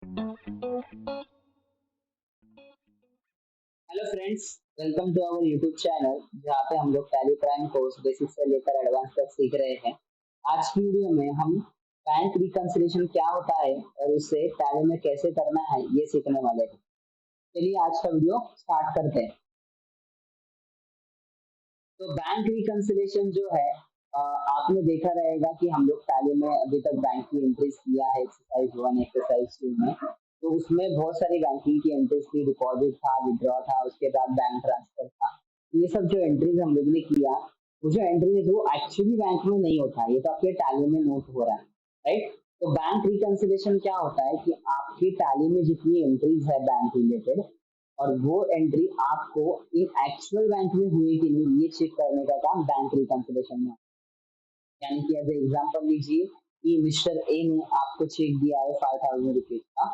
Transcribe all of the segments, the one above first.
Hello friends, welcome to our YouTube channel जहाँ पे हम लोग टैली प्राइम कोर्स बेसिक से लेकर एडवांस तक सीख रहे हैं। आज की वीडियो में हम बैंक रिकंसिलिएशन क्या होता है और उसे टैली में कैसे करना है ये सीखने वाले हैं। चलिए आज का वीडियो स्टार्ट करते हैं। तो बैंक रिकंसिलिएशन जो है आपने देखा रहेगा कि हम लोग टैली में अभी तक बैंक की एंट्रीज किया है एक्सरसाइज 1 एक्सरसाइज 2 में। तो उसमें बहुत सारी बैंकिंग की एंट्रीज थी, डिपॉजिट था, विड्रॉ था, उसके बाद बैंक ट्रांसफर था। ये सब जो एंट्रीज हम लोग ने किया, वो जो एंट्रीज वो एक्चुअली बैंक में नहीं होता है, ये तो आपके टैली में नोट हो रहा है, राइट। तो बैंक रिकंसिलिएशन क्या होता है कि आपकी टैली में जितनी एंट्रीज है बैंक रिलेटेड, और वो एंट्री आपको इन एक्चुअल बैंक में हुई कि नहीं ये चेक करने का काम बैंक रिकंसिलिएशन में। यानी कि एज एग्जाम्पल लीजिए कि मिस्टर ए ने आपको चेक दिया है 5,000 रुपीज का,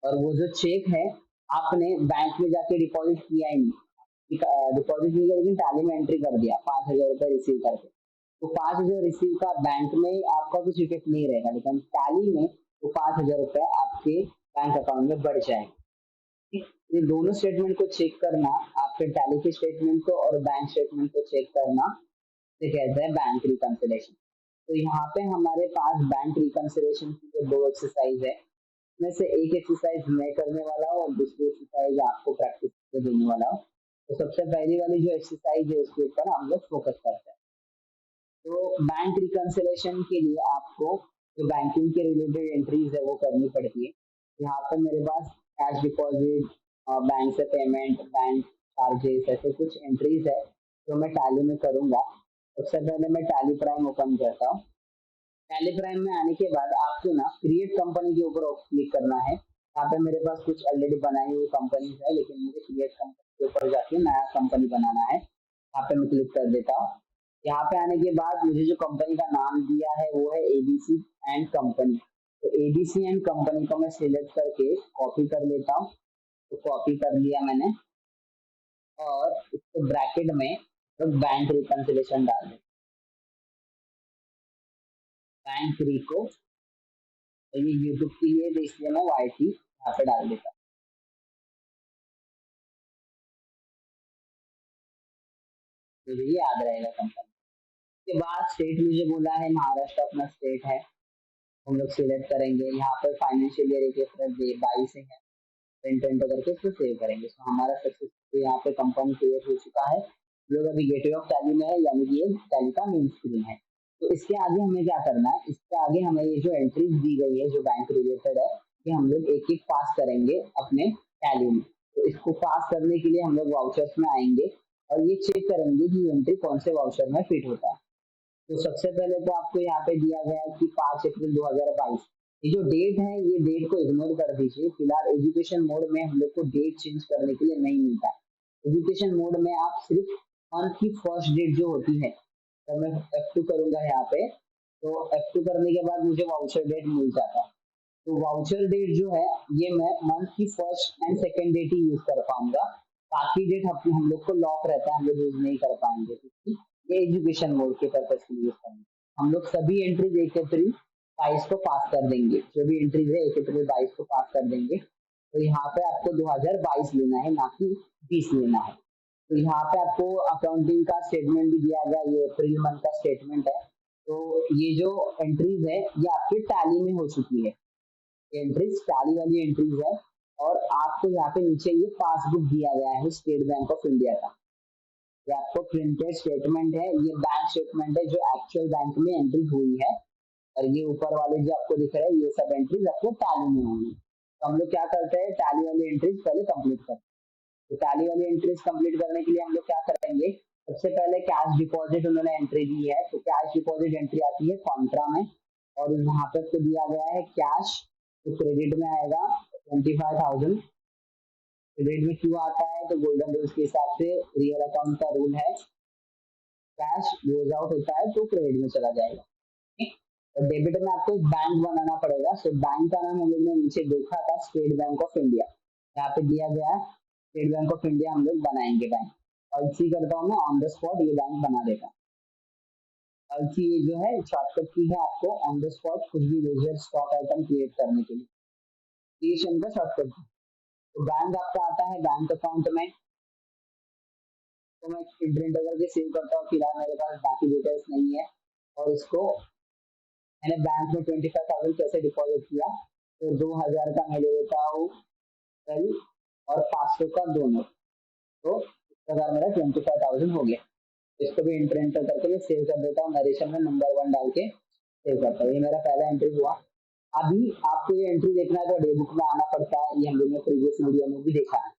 और वो जो चेक है आपने बैंक में जाके डिपॉजिट किया ही नहीं, डिपॉजिट नहीं किया लेकिन टैली में एंट्री कर दिया 5,000 रुपये रिसीव करके। तो 5,000 रिसीव का बैंक में आपका कुछ इफेक्ट नहीं रहेगा, लेकिन टैली में वो 5,000 रुपये आपके बैंक अकाउंट में बढ़ जाएगा। ये दोनों स्टेटमेंट को चेक करना, आपके टैली के स्टेटमेंट को और बैंक स्टेटमेंट को चेक करना, ये कहते हैं बैंक रिकंसिलिएशन। तो यहाँ पे हमारे पास बैंक रिकंसिलिएशन की जो दो एक्सरसाइज है, उसमें से एक एक्सरसाइज मैं करने वाला हूँ और दूसरी एक्सरसाइज आपको प्रैक्टिस करके देने वाला हूँ। तो सबसे पहली वाली जो एक्सरसाइज है उसके ऊपर हम लोग फोकस करते हैं। तो बैंक रिकंसिलिएशन के लिए आपको जो बैंकिंग के रिलेटेड एंट्रीज है वो करनी पड़ती है। यहाँ पे मेरे पास कैश डिपॉजिट, बैंक से पेमेंट, बैंक चार्जेस, ऐसे कुछ एंट्रीज है जो मैं टैली में करूंगा। सबसे पहले मैं टैली प्राइम ओपन करता हूँ। टैली प्राइम में आने के बाद आपको ना क्रिएट कंपनी के ऊपर क्लिक करना है। यहाँ पे मेरे पास कुछ ऑलरेडी बनाई हुई कंपनी है, लेकिन मुझे क्रिएट कंपनी के ऊपर जाके नया कंपनी बनाना है। यहाँ पे मैं क्लिक कर देता हूँ। यहाँ पे आने के बाद मुझे जो कंपनी का नाम दिया है वो है एबीसी एंड कंपनी। तो एबीसी एंड कंपनी को मैं सिलेक्ट करके कॉपी कर लेता हूँ। तो कॉपी कर लिया मैंने, और इसके ब्रैकेट में तो बैंक रिकंसिलिएशन डाल दें, बैंक रिको। तो ये यूट्यूब के लिए तो इसलिए मैं वाई टी यहाँ पे डाल देता हूँ। मुझे ये याद रहेगा कंपनी। उसके बाद स्टेट मुझे बोला है महाराष्ट्र अपना स्टेट है, हम लोग सिलेक्ट करेंगे। यहाँ पर फाइनेंशियल ईयर एक अप्रैल 22 है, पेंट पेंट करके इसको सेव करेंगे। तो हमारा सक्सेसफुल यहाँ पे कंपनी क्रिएट हो चुका है। हम लोग अभी गेटवे ऑफ टैली में है, यानी कि ये टैली का मेन स्क्रीन है। तो इसके आगे हमें क्या करना है, इसके आगे हमें ये जो एंट्रीज दी गई है जो बैंक रिलेटेड है, ये हम लोग एक एक पास करेंगे अपने टैली में। तो इसको पास करने के लिए हम लोग वाउचर्स में आएंगे और ये चेक करेंगे कि एंट्री कौन से वाउचर में फिट होता है। तो सबसे पहले तो आपको यहाँ पे दिया गया है कि 5 अप्रैल 2022। ये जो डेट है ये डेट को इग्नोर कर दीजिए, फिलहाल एजुकेशन मोड में हम लोग को डेट चेंज करने के लिए नहीं मिलता है। एजुकेशन मोड में आप सिर्फ मंथ की फर्स्ट डेट जो होती है, तो मैं F2 करूंगा यहाँ पे। तो F2 करने के बाद मुझे वाउचर डेट मिल जाता है। तो वाउचर डेट जो है ये मैं मंथ की फर्स्ट एंड सेकेंड डेट ही यूज कर पाऊंगा। बाकी डेट हम लोग को लॉक रहता है, हम लोग यूज नहीं कर पाएंगे, क्योंकि ये एजुकेशन मोड के पर्पज के लिए यूज करेंगे। हम लोग सभी एंट्रीज 1 अप्रैल 22 को पास कर देंगे, जो भी एंट्रीज है 1 अप्रैल 22 को पास कर देंगे। तो यहाँ पे आपको 2022 लेना है, ना कि 20 लेना है। तो यहाँ पे आपको अकाउंटिंग का स्टेटमेंट भी दिया गया, ये अप्रैल मंथ का स्टेटमेंट है। तो ये जो एंट्रीज है ये आपके टैली में हो चुकी है, एंट्रीज टैली वाली एंट्रीज है। और आपको यहाँ पे नीचे ये पासबुक दिया गया है स्टेट बैंक ऑफ इंडिया का। ये आपको प्रिंटेड स्टेटमेंट है, ये बैंक स्टेटमेंट है जो एक्चुअल बैंक में एंट्री हुई है। और ये ऊपर वाले जो आपको दिख रहे हैं ये सब एंट्रीज आपको टैली में होंगी। तो हम लोग क्या करते हैं, टैली वाली एंट्रीज पहले कंप्लीट करते हैं। तो टैली वाली एंट्रीज कंप्लीट करने के लिए हम लोग क्या करेंगे, सबसे पहले कैश डिपॉजिट उन्होंने एंट्री दी है, तो कैश डिपॉजिट एंट्री आती है कॉन्ट्रा में। और यहाँ पे आपको दिया गया है कैश, तो क्रेडिट में आएगा 25,000। क्रेडिट में क्यों आता है, तो गोल्डन रूल्स के हिसाब से रियल अकाउंट का रूल है, कैश गोज आउट होता है तो क्रेडिट में चला जाएगा। ठीक? और डेबिट में आपको एक बैंक बनाना पड़ेगा। सो बैंक का नाम हम लोग ने नीचे देखा था, स्टेट बैंक ऑफ इंडिया। यहाँ पे दिया गया है स्टेट बैंक ऑफ इंडिया, हम लोग बनाएंगे बैंक। और इसी करता हूँ मैं ऑन द स्पॉट ये बैंक बना देता। और इसी ये जो है शॉर्टकट की है आपको ऑन द स्पॉट कुछ भी लेजर स्टॉक आइटम क्रिएट करने के लिए। क्रिएशन का शॉर्टकट। तो बैंक आपका आता है बैंक अकाउंट में, तो मैं एंटर एंटर करके सेव करता हूँ, फिलहाल मेरे पास बाकी डिटेल्स नहीं है। और इसको मैंने बैंक में 25,000 कैसे डिपॉजिट किया, तो 2,000 का मैं ले लेता हूँ कल, और 500 का दोनों, तो इस प्रकार मेरा 25,000 हो गया। इसको भी एंटर एंटर करके मैं सेव कर देता हूँ, नरेशन में नंबर 1 डाल के सेव करता हूँ। ये मेरा पहला एंट्री हुआ। अभी आपको ये एंट्री देखना है तो डे बुक में आना पड़ता है, ये हम लोग ने प्रीवियस वीडियो में भी देखा है।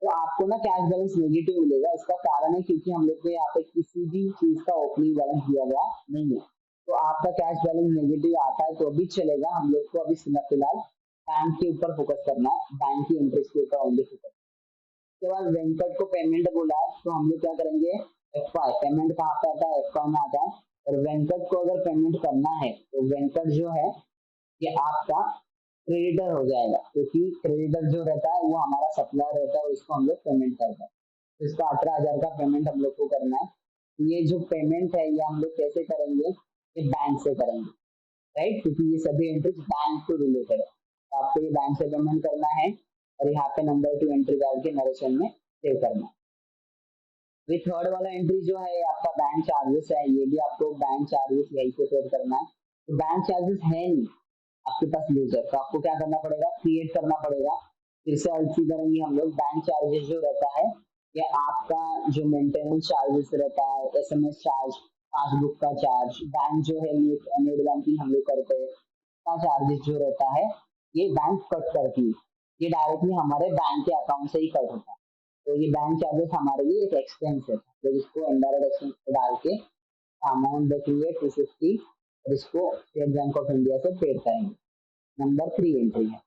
तो आपको ना कैश बैलेंस नेगेटिव मिलेगा, इसका कारण है क्योंकि हम लोग को यहाँ पे किसी भी चीज का ओपनिंग बैलेंस दिया गया नहीं है। तो आपका कैश बैलेंस नेगेटिव आता है तो भी चलेगा, हम लोग को अभी फिलहाल बैंक के ऊपर फोकस करना है, बैंक की इंटरेस्ट के ऊपर ओनली फोकस। उसके बाद वेंकट को पेमेंट बोला है, तो हम लोग क्या करेंगे, F5 पेमेंट कहाँ पे आता है, F5 में आता है। और वेंकट को अगर पेमेंट करना है तो वेंकट जो है ये आपका क्रेडिटर हो जाएगा, क्योंकि क्रेडिटर जो रहता है वो हमारा सप्लायर रहता है, उसको हम लोग पेमेंट करते हैं। तो इसका 18,000 का पेमेंट हम लोग को करना है। ये जो पेमेंट है ये हम लोग कैसे करेंगे, ये बैंक से करेंगे, राइट, क्योंकि ये सभी एंट्रीज बैंक से रिलेटेड है, तो आपको ये बैंक से पेमेंट करना है। और यहाँ पे नंबर 2 एंट्री डाल के नरेशन में सेव करना है। ये थर्ड वाला एंट्री जो है आपका बैंक चार्जेस है, ये भी आपको बैंक चार्जेस यही से सेव करना है। तो बैंक चार्जेस है नहीं आपके पास यूजर, तो आपको क्या करना पड़ेगा, क्रिएट करना पड़ेगा। फिर से अलसी करेंगे हम लोग। बैंक चार्जेस जो रहता है ये आपका जो मेंटेनेंस चार्जेस रहता है, एसएमएस चार्ज, पासबुक का चार्ज, बैंक जो है नेट बैंकिंग हम लोग करते हैं का चार्जेस जो रहता है ये बैंक कट करती है, ये डायरेक्टली हमारे बैंक के अकाउंट से ही कट होता है। तो ये बैंक चार्जेस हमारे लिए एक एक्सपेंस है, तो इसको इनडायरेक्ट एक्सपेंस डाल के अमाउंट देखेंगे 250, और इसको स्टेट बैंक ऑफ इंडिया से पेड करेंगे। नंबर 3 एंट्री है।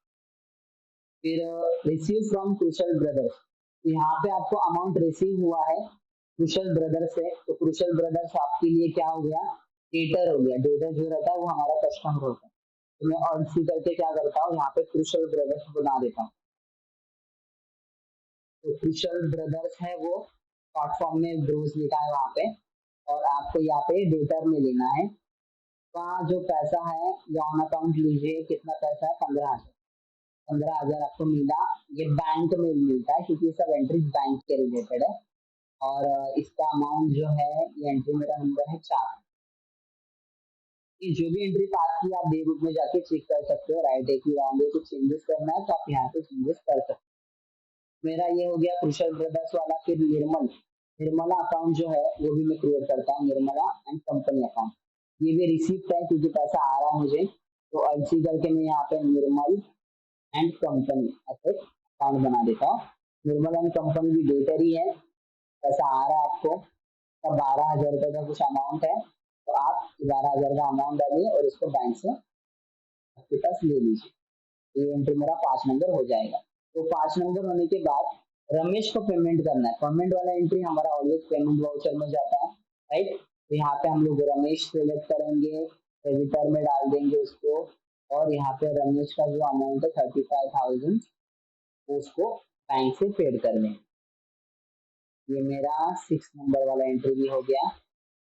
फिर रिसीव फ्रॉम कुशल ब्रदर्स, तो यहाँ पे आपको अमाउंट रिसीव हुआ है कुशल ब्रदर्स से, तो कुशल ब्रदर्स आपके लिए क्या हो गया, डेटर हो गया। डेटर जो रहता है वो हमारा कस्टमर होता है। तो मैं और सी करके क्या करता हूँ, यहाँ पे कुशल ब्रदर्स बना देता हूँ। तो कुशल ब्रदर्स है वो प्लेटफॉर्म में ब्रोस लिखा है वहाँ पे, और आपको यहाँ पे डेटर में लेना है। वहाँ जो पैसा है ये ऑन अकाउंट लीजिए, कितना पैसा है, 15,000। 15,000 आपको मिला, ये बैंक में मिलता है क्योंकि सब एंट्रीज बैंक के रिलेटेड है। और इसका अमाउंट जो है, ये एंट्री मेरा नंबर है 4। ये जो भी एंट्री पास की आप डे बुक में जाके चेक कर सकते हो, राइट है कि रॉन्ग है, कुछ चेंजेस करना है तो आप यहाँ पे चेंजेस कर सकते हो। मेरा ये हो गया कुशल ब्रदर्स वाला। फिर निर्मल, निर्मला अकाउंट जो है वो भी मैं क्रिएट करता हूँ, निर्मला एंड कंपनी अकाउंट। ये भी रिसीप्ट है क्योंकि पैसा आ रहा है मुझे, तो ऐसी करके मैं यहाँ पे निर्मल एंड कंपनी ऐसे अकाउंट बना देता हूँ। निर्मल एंड कंपनी भी डेटर ही है, पैसा आ रहा है आपको, तब 12,000 रुपये का कुछ अमाउंट है, तो आप 12,000 का अमाउंट डालिए और इसको बैंक से आपके पास ले लीजिए। ये एंट्री मेरा 5 नंबर हो जाएगा। तो 5 नंबर होने के बाद रमेश को पेमेंट करना है, पेमेंट वाला एंट्री हमारा ऑलवेज पेमेंट वाउचर में जाता है, राइट। तो यहाँ पे हम लोग रमेश सेलेक्ट करेंगे, क्रेडिटर में डाल देंगे उसको, और यहाँ पे रमेश का जो अमाउंट है 35,000 उसको बैंक से पेड कर देंगे। ये मेरा 6 नंबर वाला एंट्री भी हो गया।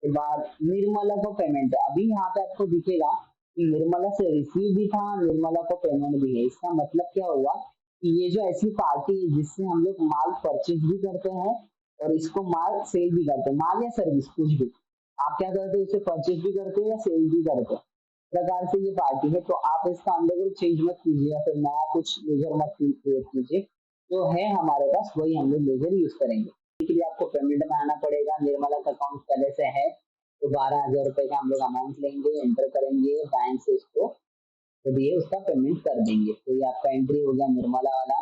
के बाद निर्मला को पेमेंट है, अभी यहाँ पे आपको दिखेगा कि निर्मला से रिसीव भी था, निर्मला को पेमेंट भी है। इसका मतलब क्या हुआ कि ये जो ऐसी पार्टी है जिससे हम लोग माल परचेज भी करते हैं और इसको माल सेल भी करते हैं, माल या सर्विस कुछ भी, आप क्या करते हो, इसे परचेज भी करते हो या सेल भी करते हो, प्रकार से ये पार्टी है। तो आप इसका अंडर चेंज मत कीजिए या फिर नया कुछ लेजर मत क्रिएट कीजिए, जो है हमारे पास वही हम लोग लेजर यूज करेंगे। इसके लिए आपको पेमेंट में आना पड़ेगा, निर्मला का अकाउंट पहले से है, तो 12,000 रुपए का हम लोग अमाउंट लेंगे, एंटर करेंगे बैंक से उसको, तो ये उसका पेमेंट कर देंगे। तो ये आपका एंट्री हो गया निर्मला वाला,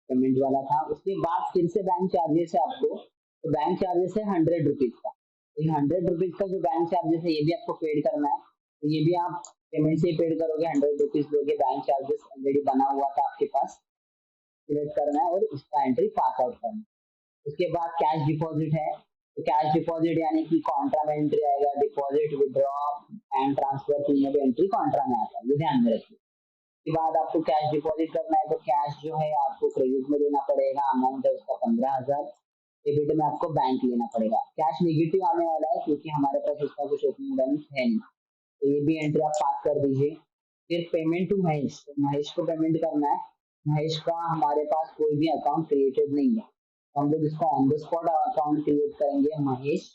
पेमेंट वाला था। उसके बाद फिर से बैंक चार्जेस है आपको, तो बैंक चार्जेस है 100 रुपीज का। तो ये 100 रुपीज का जो बैंक चार्जेस है ये भी आपको पेड करना है, तो ये भी आप पेमेंट से पेड करोगे, 100 रुपीज लोगे। बैंक चार्जेस ऑलरेडी बना हुआ था आपके पास, सिलेक्ट करना है और इसका एंट्री पास आउट करना है। उसके बाद कैश डिपॉजिट है, तो कैश डिपॉजिट यानी कि कॉन्ट्रा में एंट्री आएगा, डिपॉजिट विड्रॉ एंड ट्रांसफर तीनों भी एंट्री कॉन्ट्रा में आता है, ये ध्यान में रखिए। उसके बाद आपको कैश डिपॉजिट करना है, तो कैश जो है आपको क्रेडिट में लेना पड़ेगा, अमाउंट है उसका 15,000, डेबिट में आपको बैंक लेना पड़ेगा। कैश नेगेटिव आने वाला है क्योंकि हमारे पास उसका कुछ ओपनिंग बैलेंस है नहीं, तो ये भी एंट्री आप पास कर दीजिए। फिर पेमेंट टू महेश, तो महेश को पेमेंट करना है। महेश का हमारे पास कोई भी अकाउंट क्रिएटेड नहीं है, तो हम लोग इसको on the spot account create करेंगे, महेश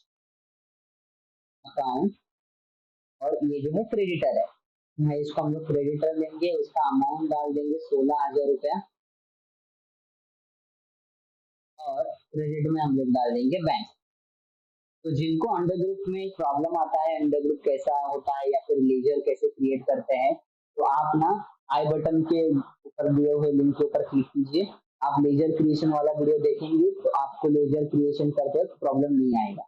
अकाउंट, और ये जो है क्रेडिटर है, महेश को हम लोग क्रेडिटर लेंगे, उसका अमाउंट डाल देंगे 16,000 रुपया, और क्रेडिट में हम लोग डाल देंगे बैंक। तो जिनको अंडर ग्रुप में प्रॉब्लम आता है, अंडर ग्रुप कैसा होता है या फिर लेजर कैसे क्रिएट करते हैं, तो आप ना आई बटन के ऊपर दिए हुए लिंक के ऊपर क्लिक कीजिए, आप लेजर क्रिएशन वाला वीडियो देखेंगे तो आपको लेजर क्रिएशन करते वक्त प्रॉब्लम नहीं आएगा।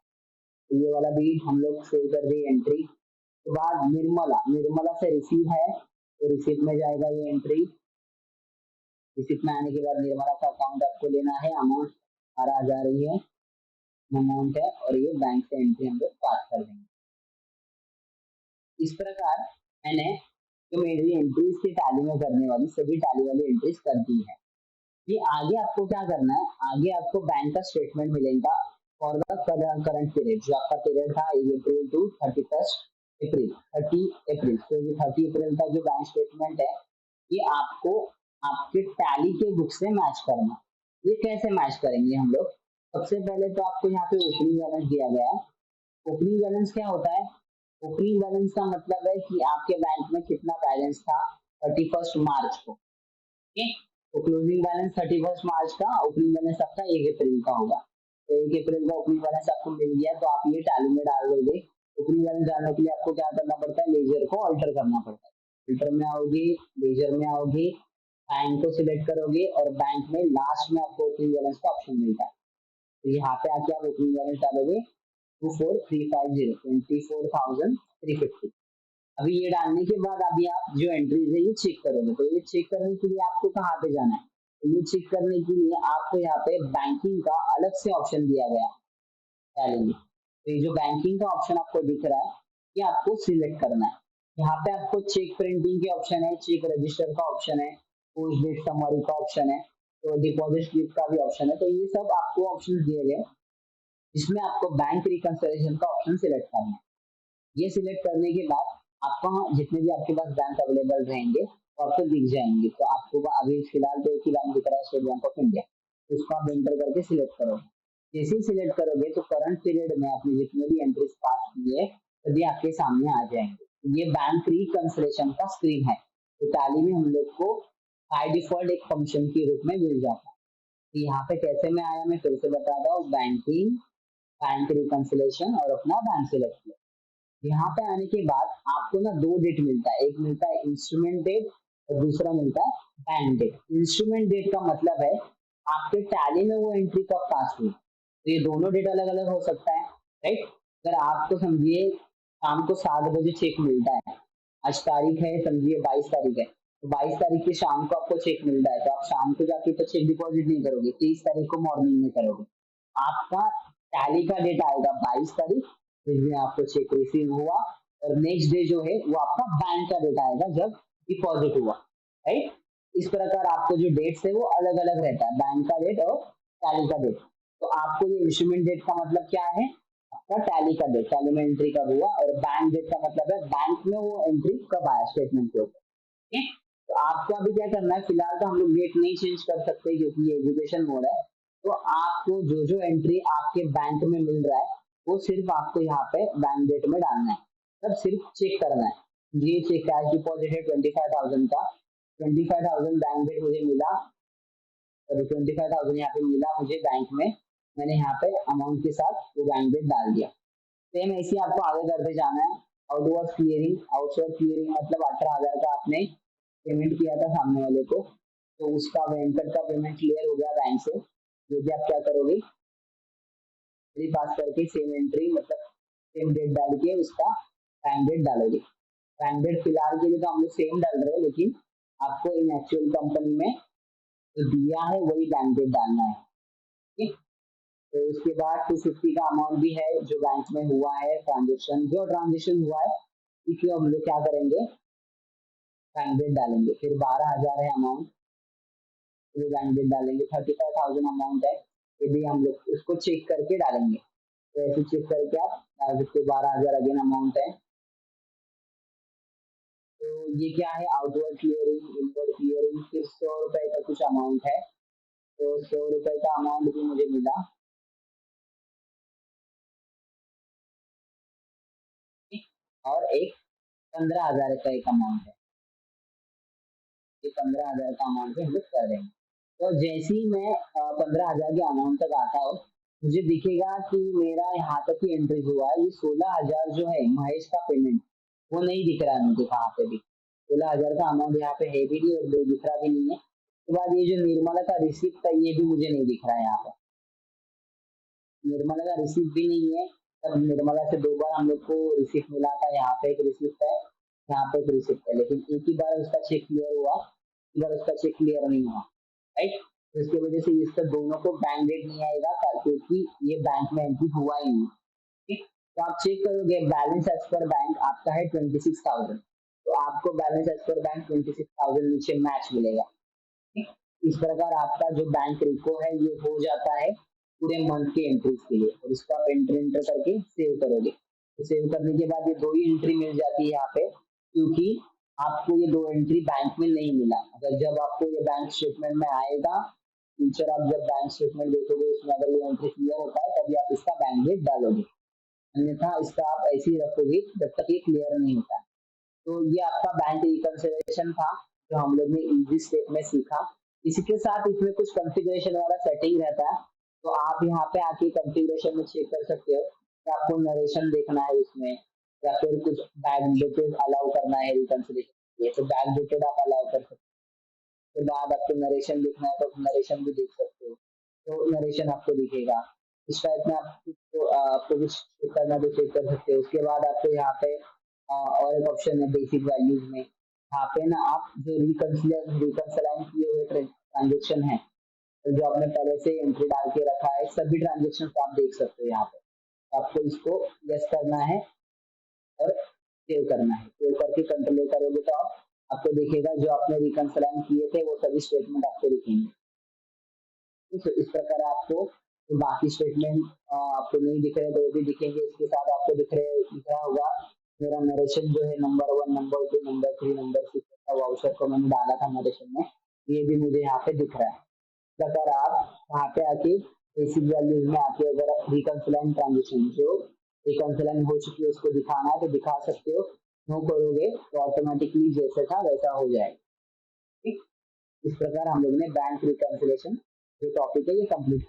तो ये वाला भी हम लोग सेव कर दिए एंट्री। तो बाद निर्मला, निर्मला से रिसीव है, तो रिसीव में जाएगा ये एंट्री। रिसीव में आने के बाद निर्मला का अकाउंट आपको लेना है, अमाउंट 18,000 ही है अमाउंट है, और ये बैंक से एंट्री हम लोग पास कर देंगे। इस प्रकार मैंने जो मेरी एंट्रीज की टैली में करने वाली सभी टैली वाली एंट्रीज कर दी है। ये आगे आपको क्या करना है, आगे आपको बैंक का स्टेटमेंट मिलेगा फॉर द करंट पीरियड, जो आपका पीरियड था अप्रैल टू 31 अप्रैल, 30 अप्रैल, तो ये 30 अप्रैल का जो बैंक स्टेटमेंट है, ये आपको आपके टैली के बुक से मैच करना। ये कैसे मैच करेंगे हम लोग, सबसे पहले तो आपको यहाँ पे ओपनिंग बैलेंस दिया गया है। ओपनिंग बैलेंस क्या होता है, ओपनिंग बैलेंस का मतलब है कि आपके बैंक में कितना बैलेंस था 31 मार्च को, ठीक। तो क्लोजिंग बैलेंस 31 मार्च का, ओपनिंग बैलेंस आपका 1 अप्रैल का होगा। तो 1 अप्रैल का ओपनिंग बैलेंस आपको मिल गया, तो आप ये टैली में डाल दोगे। ओपनिंग बैलेंस डालने के लिए आपको क्या करना पड़ता है, लेजर को अल्टर करना पड़ता है। फिल्टर में आओगे, लेजर में आओगे, बैंक को सिलेक्ट करोगे, और बैंक में लास्ट में आपको ओपनिंग बैलेंस का ऑप्शन मिलता है। तो यहाँ पे आके आप ओपनिंग बैलेंस डालोगे 24,350, अभी ये डालने के बाद अभी आप जो एंट्रीज है ये चेक करोगे। तो ये चेक करने के लिए आपको कहाँ पे जाना है, तो ये चेक करने के लिए आपको यहाँ पे बैंकिंग का अलग से ऑप्शन दिया गया है। तो ये जो बैंकिंग का ऑप्शन आपको दिख रहा है, ये आपको सिलेक्ट करना है। यहाँ पे आपको चेक प्रिंटिंग के ऑप्शन है, चेक रजिस्टर का ऑप्शन है, पोस्ट डेट समरी का ऑप्शन है, तो डिपॉजिट स्लिप का भी ऑप्शन है। तो ये सब आपको ऑप्शन दिए गए, इसमें आपको बैंक रिकंसिलिएशन का ऑप्शन सिलेक्ट करना है। ये सिलेक्ट करने के बाद आपको जितने भी आपके पास बैंक अवेलेबल रहेंगे वो आपको दिख जाएंगे। तो आपको अभी फिलहाल तो एक ही बैंक दिख रहा है, स्टेट बैंक ऑफ इंडिया, तो उसको आप एंटर करके सिलेक्ट करोगे। जैसे ही सिलेक्ट करोगे तो करंट पीरियड में आपने जितने भी एंट्रीज पास किए सभी आपके सामने आ जाएंगे। ये बैंक रिकंसिलिएशन का स्क्रीन है, तो टैली में हम लोग को बाय डिफॉल्ट एक फंक्शन के रूप में मिल जाता है। तो यहाँ पे कैसे में आया मैं फिर से बताता हूँ, बैंकिंग, बैंक रिकंसिलिएशन और अपना बैंक सिलेक्ट किया। यहाँ पे आने के बाद आपको ना दो डेट मिलता है, एक मिलता है इंस्ट्रूमेंट डेट और दूसरा मिलता है बैंक डेट। इंस्ट्रूमेंट डेट का मतलब है आपके टैली में वो एंट्री कब पास हुई, तो ये दोनों डेट अलग अलग हो सकता है, राइट। अगर आपको समझिए शाम को 7 बजे चेक मिलता है, आज तारीख है समझिए 22 तारीख है, तो 22 तारीख की शाम को आपको चेक मिलता है, तो आप शाम को जाके तो चेक डिपॉजिट नहीं करोगे, 23 तारीख को मॉर्निंग में करोगे। आपका टैली का डेट आएगा 22 तारीख, जिस दिन आपको चेक रिसीव हुआ, और नेक्स्ट डे जो है वो आपका बैंक का डेट आएगा जब डिपॉजिट हुआ, राइट। इस प्रकार आपको जो डेट्स है वो अलग अलग रहता है, बैंक का डेट और टैली का डेट। तो आपको ये इंस्ट्रूमेंट डेट का मतलब क्या है, आपका टैली का डेट, टैली में एंट्री कब हुआ, और बैंक डेट का मतलब है बैंक में वो एंट्री कब आया स्टेटमेंट के ऊपर, ठीक। तो आपको अभी क्या करना है, फिलहाल तो हम लोग डेट नहीं चेंज कर सकते क्योंकि ये एजुकेशन मोड है। तो आपको जो जो एंट्री आपके बैंक में मिल रहा है वो सिर्फ आपको यहाँ पे बैंक डेट में डालना है, तब सिर्फ चेक करना है। ये चेक कैश डिपॉजिट है 25,000 का, 25,000 बैंक डेट मुझे मिला, और 25,000 यहाँ पे मिला मुझे बैंक में, मैंने यहाँ पे अमाउंट के साथ वो बैंक डेट डाल दिया। सेम ऐसे ही आपको आगे करते जाना है। आउटवर्ड क्लियरिंग, आउटवर्ड क्लियरिंग मतलब 18,000 का आपने पेमेंट किया था सामने वाले को, तो उसका वेंचर का पेमेंट क्लियर हो गया बैंक से। ये भी आप क्या करोगे, पास करके सेम एंट्री मतलब सेम डेट डाल के उसका बैंक डेट डालोगे। बैंक डेट फिलहाल के लिए तो हम लोग सेम डाल रहे हैं, लेकिन आपको इन एक्चुअल कंपनी में जो दिया है वही बैंक डेट डालना है, ठीक। तो उसके बाद 250 का अमाउंट भी है जो बैंक में हुआ है ट्रांजेक्शन, जो ट्रांजेक्शन हुआ है इसलिए हम लोग क्या करेंगे, बैंक डेट डालेंगे। फिर 12,000 है अमाउंट, ये बैंक डेट डालेंगे। 35,000 अमाउंट है, ये भी हम लोग उसको चेक करके डालेंगे। तो ऐसे चेक करके आप डाल सकते हो। 12,000 अगेन अमाउंट है, तो ये क्या है, आउटवर्ड क्लियरिंग, इनवर्ड क्लियरिंग, फिर 100 रुपए का कुछ अमाउंट है। तो 100 रुपए का अमाउंट भी मुझे मिला। और एक 15,000 का एक अमाउंट है। ये 15,000 का अमाउंट हम लोग कर देंगे। तो जैसे ही मैं 15,000 के अमाउंट तक आता हूँ, मुझे दिखेगा कि मेरा यहाँ तक ही एंट्री हुआ है। ये 16,000 जो है महेश का पेमेंट, वो नहीं दिख रहा है मुझे कहाँ पे भी। 16,000 का अमाउंट यहाँ पे है भी नहीं और दिख रहा भी नहीं है। उसके बाद ये जो निर्मला का रिसिप्ट है, ये भी मुझे नहीं दिख रहा है यहाँ पे। निर्मला का रिसिप्ट भी नहीं है। तब निर्मला से 2 बार हम लोग को रिसिप्ट मिला था। यहाँ पे एक रिसिप्ट है, यहाँ पे एक रिसिप्ट है, लेकिन एक ही बार उसका चेक क्लियर हुआ, एक बार उसका चेक क्लियर नहीं हुआ। राइट। तो इसकी वजह से इसका दोनों को बैंक डेट नहीं आएगा, क्योंकि ये बैंक में एंट्री हुआ ही नहीं। ठीक। तो आप चेक करोगे बैलेंस एज पर बैंक आपका है 26,000, तो आपको बैलेंस एज पर बैंक 26,000 नीचे मैच मिलेगा। ठीक। इस प्रकार आपका जो बैंक रिको है ये हो जाता है पूरे मंथ की एंट्रीज के लिए, और इसको आप एंटर एंटर करके सेव करोगे। तो सेव करने के बाद ये 2 ही एंट्री मिल जाती है यहाँ पे, क्योंकि आपको ये 2 एंट्री बैंक में नहीं मिला। अगर जब आपको ये बैंक स्टेटमेंट में आएगा, फ्यूचर आप जब बैंक स्टेटमेंट देखोगे, उसमें अगर ये एंट्री क्लियर होता है तभी आप इसका बैंक डेट डालोगे, अन्यथा इसका आप ऐसे ही रखोगे जब तक ये क्लियर नहीं होता। तो ये आपका बैंक रिकंसिलिएशन था, जो हम लोग ने इजी स्टेप में सीखा। इसी के साथ इसमें कुछ कॉन्फ़िगरेशन वाला सेटिंग रहता है, तो आप यहाँ पे आके कॉन्फ़िगरेशन में चेक कर सकते हो कि आपको नरेशन देखना है इसमें, या फिर कुछ बैक डेटेड अलाउ करना है रिकंसिलिएशन, ये तो बैक डेटेड आप अलाउ कर सकते हो। उसके बाद आपको नरेशन देखना है तो नरेशन भी देख सकते हो, तो नरेशन आपको दिखेगा। इस टाइप में आपको कुछ चेक करना है तो चेक कर सकते हो। उसके बाद आपको यहाँ पे और एक ऑप्शन है बेसिक वैल्यूज में, यहाँ पे ना आप जो रिकंसिलाइन किए हुए ट्रांजेक्शन है, तो जो आपने पहले से एंट्री डाल के रखा है, सभी ट्रांजेक्शन आप देख सकते हो यहाँ पे। तो आपको इसको यस करना है और सेव करना है। सेव करके कंट्रोल करोगे तो आपको दिखेगा जो आपने रिकंसिलाइन किए थे वो सभी स्टेटमेंट आपको दिखेंगे। तो इस प्रकार आपको तो बाकी स्टेटमेंट आपको नहीं दिख रहे तो वो भी दिखेंगे। इसके साथ आपको दिख रहा होगा मेरा नरेशन जो है नंबर 1, नंबर 2, नंबर 3, नंबर 6 का वाउचर को मैंने डाला था नरेशन में, ये भी मुझे यहाँ पे दिख रहा है। इस प्रकार आप वहाँ पे आके बेसिक वैल्यूज में आके अगर आप रिकंसिलाइन ट्रांजेक्शन जो रिकंसिलाइन हो चुकी है उसको दिखाना है तो दिखा सकते हो। नो करोगे तो ऑटोमेटिकली जैसे था वैसा हो जाएगा। ठीक। इस प्रकार हम लोग ने बैंक रिकंसिलेशन जो टॉपिक है ये कंप्लीट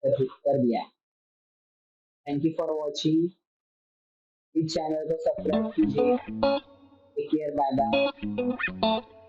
कर दिया है। Thank you for watching. इस चैनल को सब्सक्राइब कीजिए। Take care, bye bye.